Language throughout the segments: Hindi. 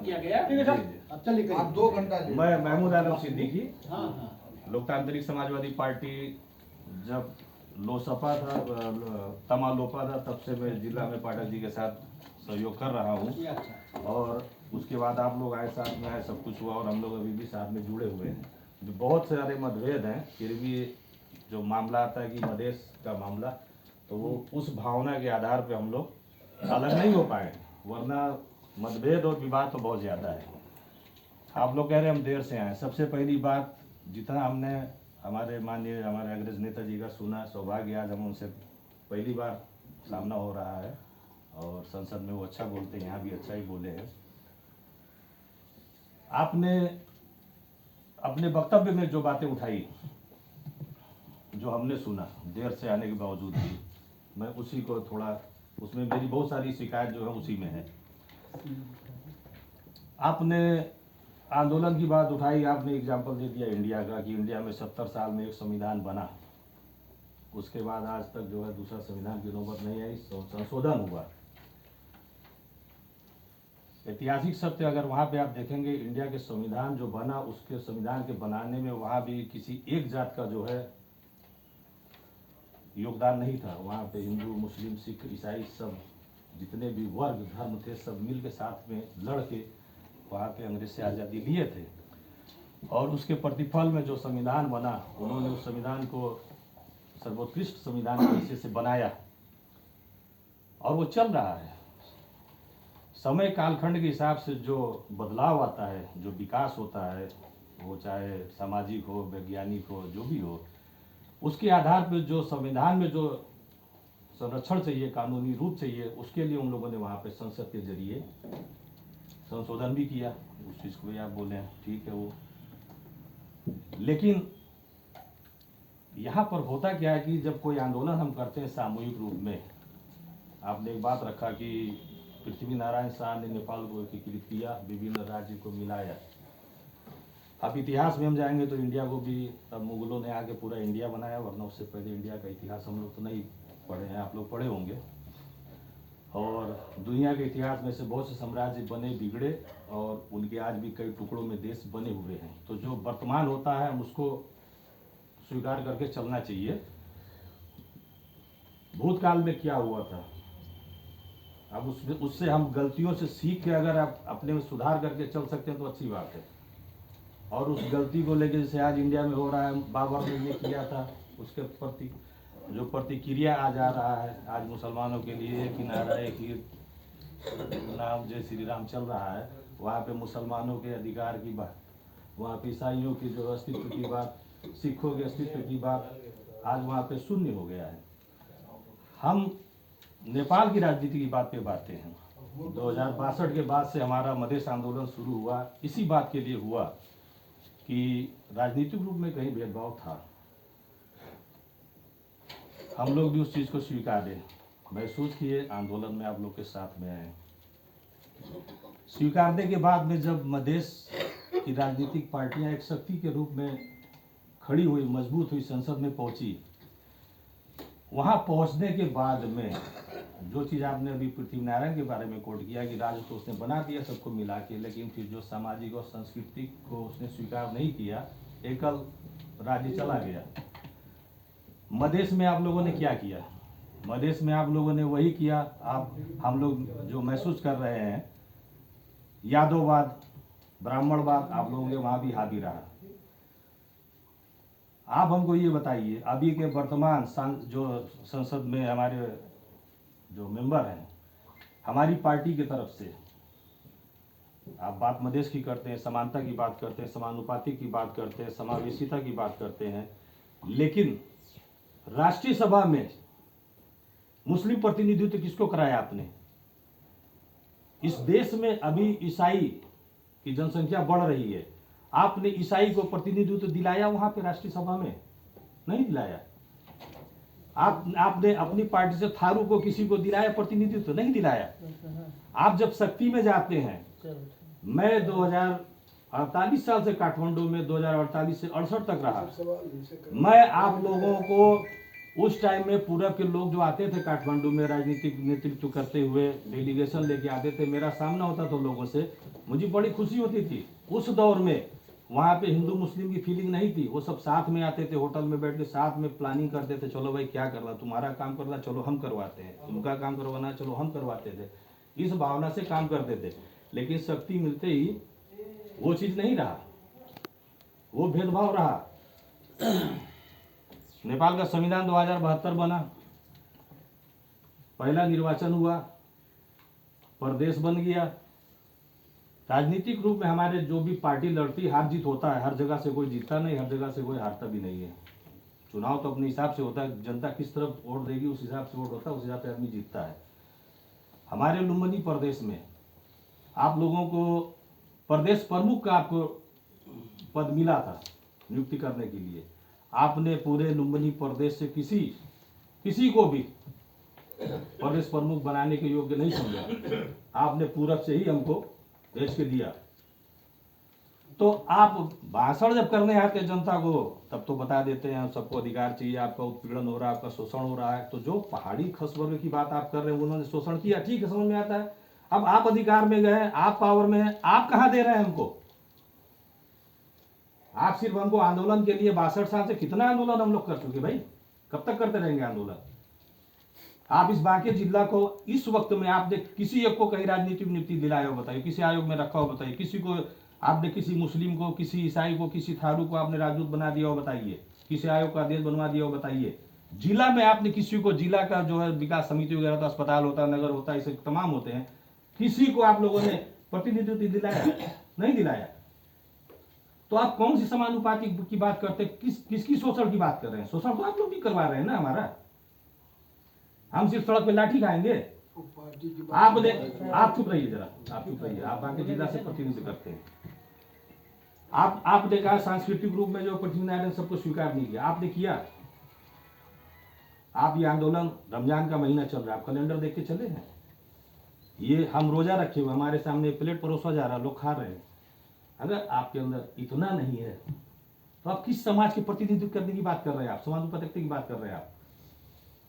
किया गया। आप 2 घंटा मैं महमूद आलम सिद्दीकी, लोकतांत्रिक समाजवादी पार्टी जब लोसपा था, तमा लोपा था, तब से मैं जिला में पाठक जी के साथ सहयोग कर रहा हूँ। और उसके बाद आप लोग आए, साथ में आए, सब कुछ हुआ और हम लोग अभी भी साथ में जुड़े हुए हैं। जो बहुत सारे मतभेद हैं, फिर भी जो मामला आता है कि मधेश का मामला, तो वो उस भावना के आधार पे हम लोग अलग नहीं हो पाए, वरना मतभेद और विवाद तो बहुत ज़्यादा है। आप लोग कह रहे हैं हम देर से आए। सबसे पहली बात, जितना हमने हमारे माननीय हमारे अग्रज नेता जी का सुना, सौभाग्य आज हम उनसे पहली बार सामना हो रहा है और संसद में वो अच्छा बोलते हैं, यहाँ भी अच्छा ही बोले हैं। आपने अपने वक्तव्य में जो बातें उठाई, जो हमने सुना देर से आने के बावजूद भी, मैं उसी को थोड़ा, उसमें मेरी बहुत सारी शिकायत जो है उसी में है। आपने आंदोलन की बात उठाई, आपने एग्जाम्पल दे दिया इंडिया का कि इंडिया में 70 साल में एक संविधान बना, उसके बाद आज तक जो है दूसरा संविधान की नौबत नहीं आई, संशोधन हुआ। ऐतिहासिक सत्य अगर वहाँ पे आप देखेंगे, इंडिया के संविधान जो बना, उसके संविधान के बनाने में वहाँ भी किसी एक जात का जो है योगदान नहीं था। वहाँ पे हिंदू, मुस्लिम, सिख, ईसाई सब जितने भी वर्ग धर्म थे, सब मिल के साथ में लड़ के वहाँ पे अंग्रेज से आज़ादी लिए थे। और उसके प्रतिफल में जो संविधान बना, उन्होंने उस संविधान को सर्वोत्कृष्ट संविधान के हिस्से से बनाया और वो चल रहा है। समय कालखंड के हिसाब से जो बदलाव आता है, जो विकास होता है, वो चाहे सामाजिक हो, वैज्ञानिक हो, जो भी हो, उसके आधार पर जो संविधान में जो संरक्षण चाहिए, कानूनी रूप चाहिए, उसके लिए उन लोगों ने वहाँ पे संसद के जरिए संशोधन भी किया। उस चीज़ को भी आप बोले हैं, ठीक है वो। लेकिन यहाँ पर होता क्या है कि जब कोई आंदोलन हम करते हैं सामूहिक रूप में, आपने एक बात रखा कि पृथ्वी नारायण शाह ने नेपाल को एकीकृत किया, विभिन्न राज्य को मिलाया। अब इतिहास में हम जाएंगे तो इंडिया को भी तब मुगलों ने आके पूरा इंडिया बनाया, वरना उससे पहले इंडिया का इतिहास हम लोग तो नहीं पढ़े हैं, आप लोग पढ़े होंगे। और दुनिया के इतिहास में से बहुत से साम्राज्य बने, बिगड़े और उनके आज भी कई टुकड़ों में देश बने हुए हैं। तो जो वर्तमान होता है हम उसको स्वीकार करके चलना चाहिए। भूतकाल में क्या हुआ था, अब उससे हम गलतियों से सीख के अगर आप अपने में सुधार करके चल सकते हैं तो अच्छी बात है। और उस गलती को लेकर जैसे आज इंडिया में हो रहा है, बाबर ने ये किया था, उसके प्रति जो प्रतिक्रिया आ जा रहा है, आज मुसलमानों के लिए कि नारा की नाम जय श्री राम चल रहा है, वहाँ पे मुसलमानों के अधिकार की बात, वहाँ पे ईसाइयों की जो अस्तित्व की बात, सिखों के अस्तित्व की बात आज वहाँ पे शून्य हो गया है। हम नेपाल की राजनीति की बात पे बातें हैं। 2062 के बाद से हमारा मधेश आंदोलन शुरू हुआ, इसी बात के लिए हुआ कि राजनीतिक रूप में कहीं भेदभाव था। हम लोग भी उस चीज़ को स्वीकारे, महसूस किए, आंदोलन में आप लोग के साथ में आए। स्वीकारने के बाद में जब मधेश की राजनीतिक पार्टियां एक शक्ति के रूप में खड़ी हुई, मजबूत हुई, संसद में पहुंची, वहां पहुंचने के बाद में जो चीज़ आपने अभी पृथ्वी नारायण के बारे में कोट किया कि राज्य तो उसने बना दिया सबको मिला के, लेकिन फिर जो सामाजिक और सांस्कृतिक को उसने स्वीकार नहीं किया, एकल राज्य चला गया। मधेश में आप लोगों ने क्या किया? मधेश में आप लोगों ने वही किया आप हम लोग जो महसूस कर रहे हैं, यादववाद, ब्राह्मणवाद आप लोगों के वहाँ भी हावी रहा। आप हमको ये बताइए, अभी के वर्तमान जो संसद में हमारे जो मेंबर हैं, हमारी पार्टी की तरफ से आप बात मधेश की करते हैं, समानता की बात करते हैं, समानुपाती की बात करते हैं, समावेशिता की बात करते हैं, लेकिन राष्ट्रीय सभा में मुस्लिम प्रतिनिधित्व किसको कराया आपने? इस देश में अभी ईसाई की जनसंख्या बढ़ रही है, आपने ईसाई को प्रतिनिधित्व दिलाया वहां पे राष्ट्रीय सभा में? नहीं दिलाया। आपने अपनी पार्टी से थारू को किसी को दिलाया प्रतिनिधित्व? नहीं दिलाया। आप जब शक्ति में जाते हैं, मैं 2048 साल से काठमांडू में 2048 से 68 तक रहा, मैं आप लोगों को उस टाइम में पूरब के लोग जो आते थे काठमांडू में राजनीतिक नेतृत्व करते हुए डेलीगेशन लेके आते थे, मेरा सामना होता था लोगों से, मुझे बड़ी खुशी होती थी। उस दौर में वहाँ पे हिंदू मुस्लिम की फीलिंग नहीं थी, वो सब साथ में आते थे, होटल में बैठ के साथ में प्लानिंग करते थे, चलो भाई क्या करना, तुम्हारा काम करना चलो हम करवाते हैं, तुमका काम करवाना चलो हम करवाते थे, इस भावना से काम करते थे। लेकिन शक्ति मिलते ही वो चीज़ नहीं रहा, वो भेदभाव रहा। नेपाल का संविधान 2072 बना, पहला निर्वाचन हुआ, प्रदेश बन गया। राजनीतिक रूप में हमारे जो भी पार्टी लड़ती, हार जीत होता है, हर जगह से कोई जीतता नहीं, हर जगह से कोई हारता भी नहीं है। चुनाव तो अपने हिसाब से होता है, जनता किस तरफ वोट देगी उस हिसाब से वोट होता है, उस हिसाब से आदमी जीतता है। हमारे लुम्बिनी प्रदेश में आप लोगों को प्रदेश प्रमुख का आपको पद मिला था नियुक्ति करने के लिए। आपने पूरे लुम्बिनी प्रदेश से किसी को भी प्रदेश प्रमुख बनाने के योग्य नहीं समझा, आपने पूरब से ही हमको भेज के दिया। तो आप भाषण जब करने आते जनता को तब तो बता देते हैं सबको अधिकार चाहिए, आपका उत्पीड़न हो रहा है, आपका शोषण हो रहा है। तो जो पहाड़ी खस वर्ग की बात आप कर रहे हैं, उन्होंने शोषण किया, ठीक है, समझ में आता है। अब आप अधिकार में गए, आप पावर में हैं, आप कहां दे रहे हैं हमको? आप सिर्फ हमको आंदोलन के लिए 62 साल से कितना आंदोलन हम लोग कर चुके भाई, कब तक करते रहेंगे आंदोलन? आप इस बांके जिला को इस वक्त में आपने किसी एक को कहीं राजनीतिक नियुक्ति दिलाया हो बताइए, किसी आयोग में रखा हो बताइए, किसी को आपने किसी मुस्लिम को, किसी ईसाई को, किसी थारू को आपने राजदूत बना दिया हो बताइए, किसी आयोग का अध्यक्ष बनवा दिया हो बताइए। जिला में आपने किसी को, जिला का जो है विकास समिति वगैरह होता, अस्पताल होता, नगर होता, ऐसे तमाम होते हैं, किसी को आप लोगों ने प्रतिनिधित्व दिलाया? नहीं दिलाया। तो आप कौन सी समानुपाती की बात करते, किसकी शोषण की बात कर रहे हैं? शोषण तो आप लोग भी करवा रहे हैं ना हमारा। हम सिर्फ सड़क पे लाठी खाएंगे? आप चुप रहिए जरा, आप चुप रहिए, आप बांके जिला से प्रतिनिधित्व करते हैं। आपने कहा सांस्कृतिक रूप में जो प्रतिनिधि सबको स्वीकार नहीं किया, आपने किया। आप ये आंदोलन, रमजान का महीना चल रहा है, आप कैलेंडर देख के चले हैं, ये हम रोजा रखे हुए, हमारे सामने प्लेट परोसा जा रहा है, लोग खा रहे हैं। अगर आपके अंदर इतना नहीं है तो आप किस समाज के प्रतिनिधित्व करने की बात कर रहे हैं? आप समानुपातिकता की बात कर रहे हैं।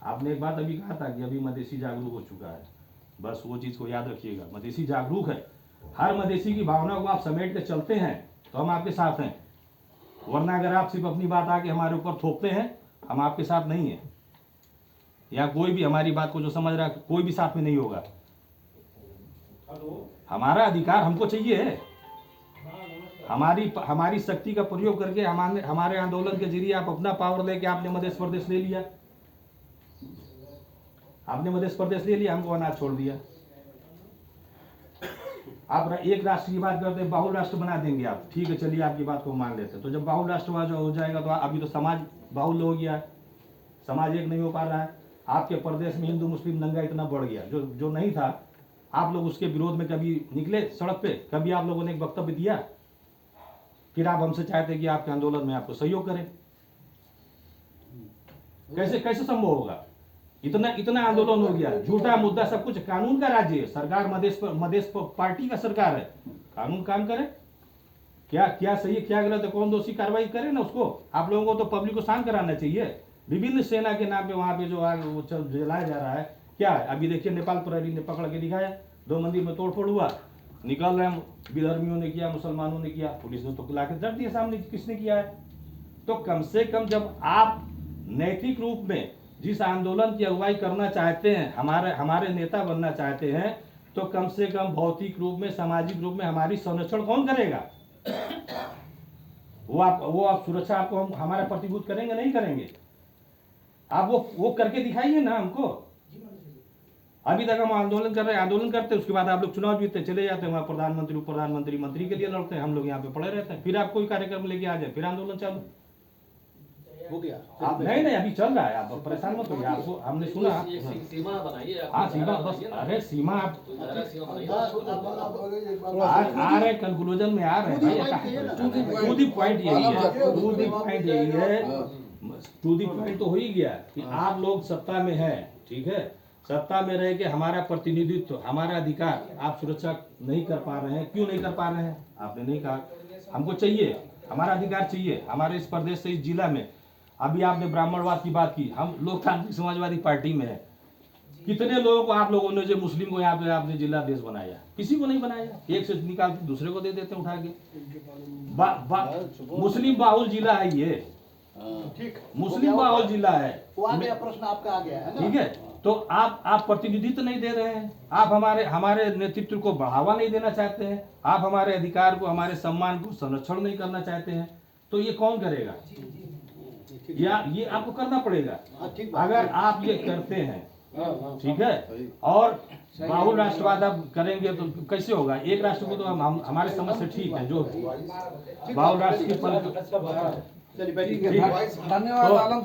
आपने एक बात अभी कहा था कि अभी मधेसी जागरूक हो चुका है, बस वो चीज को याद रखिएगा, मधेसी जागरूक है। हर मधेसी की भावना को आप समेट के चलते हैं तो हम आपके साथ हैं, वरना अगर आप सिर्फ अपनी बात आके हमारे ऊपर थोपते हैं, हम आपके साथ नहीं है। या कोई भी हमारी बात को जो समझ रहा है, कोई भी साथ में नहीं होगा। हमारा अधिकार हमको चाहिए, हमारी शक्ति का प्रयोग करके हमारे आंदोलन के जरिए आप अपना पावर लेके आपने मध्य प्रदेश ले लिया, आपने मध्य प्रदेश ले लिया, हमको अनाज छोड़ दिया। आप एक राष्ट्र की बात करते हैं, बहु राष्ट्र बना देंगे आप, ठीक है, चलिए आपकी बात को मान लेते हैं। तो जब बहु राष्ट्र हो जाएगा तो अभी तो समाज बाहुल्य हो गया है, समाज एक नहीं हो पा रहा है। आपके प्रदेश में हिंदू मुस्लिम दंगा इतना बढ़ गया, जो नहीं था। आप लोग उसके विरोध में कभी निकले सड़क पे? कभी आप लोगों ने एक वक्तव्य दिया? फिर आप हमसे चाहते कि आपके आंदोलन में आपको सहयोग करें? कैसे संभव होगा? इतना आंदोलन हो गया, झूठा मुद्दा, सब कुछ। कानून का राज्य है, सरकार मधेश पार्टी का सरकार है, कानून काम करे। क्या सही है क्या गलत है, कौन दोषी, कार्रवाई करे ना उसको। आप लोगों को तो पब्लिक को शांत कराना चाहिए। विभिन्न सेना के नाम पे वहां पे जो आग वो जलाया जा रहा है, क्या है? अभी देखिए नेपाल प्रहरी ने पकड़ के दिखाया, 2 मंदिर में तोड़फोड़ हुआ, निकल रहे हैं, विधर्मियों ने किया, मुसलमानों ने किया, पुलिस ने तो लाके डर दिया सामने किसने किया है। तो कम से कम जब आप नैतिक रूप में जिस आंदोलन की अगुवाई करना चाहते हैं, हमारे नेता बनना चाहते हैं, तो कम से कम भौतिक रूप में, सामाजिक रूप में हमारी संरक्षण कौन करेगा? वो आप सुरक्षा आपको हम हमारा प्रतिभूत करेंगे? नहीं करेंगे। आप वो करके दिखाइए ना हमको। अभी तक हम आंदोलन कर रहे हैं, आंदोलन करते हैं, उसके बाद आप लोग चुनाव जीतते चले जाते हैं, वहाँ प्रधानमंत्री मंत्री के लिए लड़ते हैं, हम लोग यहाँ पे पड़े रहते हैं। फिर आप कोई कार्यक्रम लेके आ जाए, फिर आंदोलन चालू हो गया। आप नहीं अभी चल रहा है, आप परेशान मत होइए। आपको हमने सुना सीमा बनाइए। हाँ सीमा, बस अरे सीमा आप आ रहे कंक्लूजन में आ रहे हैं। टू दी पॉइंट यही है, टू दी पॉइंट तो हो ही गया कि आप लोग सत्ता में हैं, ठीक है, सत्ता में रह के हमारा प्रतिनिधित्व, हमारा अधिकार आप सुरक्षा नहीं कर पा रहे हैं। क्यों नहीं कर पा रहे हैं? आपने नहीं कहा। हमको चाहिए, हमारा अधिकार चाहिए। हमारे इस प्रदेश से, इस जिला में अभी आपने ब्राह्मणवाद की बात की, हम लोकतांत्रिक समाजवादी पार्टी में है। कितने लोगों को आप लोगों ने जो मुस्लिम को यहाँ पे आपने जिला अध्यक्ष बनाया? किसी को नहीं बनाया। एक से निकाल के दूसरे को दे देते उठा के। मुस्लिम बाहुल जिला है ये, ठीक, मुस्लिम बाहुल जिला है। वो आ गया, प्रश्न आपका आ गया है ना? ठीक है, तो आप प्रतिनिधित्व नहीं दे रहे हैं। आप हमारे नेतृत्व को बढ़ावा नहीं देना चाहते हैं। आप हमारे अधिकार को, हमारे सम्मान को संरक्षण नहीं करना चाहते हैं। तो ये कौन करेगा? या ये आपको करना पड़ेगा। अगर आप ये करते हैं, ठीक है, और बाहुल राष्ट्रवाद आप करेंगे तो कैसे होगा? एक राष्ट्र को तो हम हमारे समझ से ठीक है, जो बाहुल राष्ट्र की चलिए, धन्यवाद आलम।